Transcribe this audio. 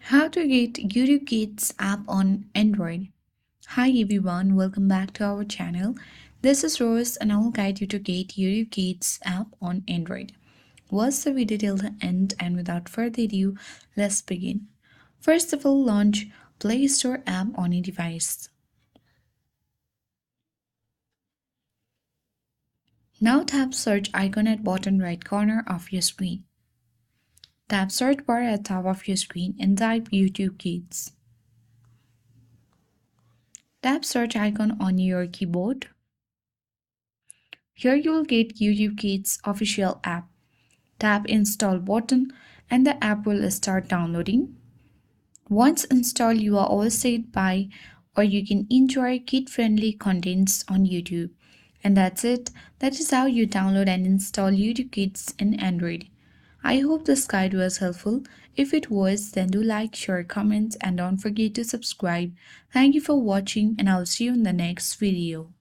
How to get YouTube Kids app on Android. Hi everyone, welcome back to our channel. This is Rose and I will guide you to get YouTube Kids app on Android. Watch the video till the end and without further ado, let's begin. First of all, launch Play Store app on your device. Now tap search icon at bottom right corner of your screen. Tap search bar at top of your screen and type YouTube Kids. Tap search icon on your keyboard. Here you will get YouTube Kids official app. Tap install button and the app will start downloading. Once installed, you are all set by or you can enjoy kid-friendly contents on YouTube. And that's it. That is how you download and install YouTube Kids in Android. I hope this guide was helpful. If it was, then do like, share, comment and don't forget to subscribe. Thank you for watching and I'll see you in the next video.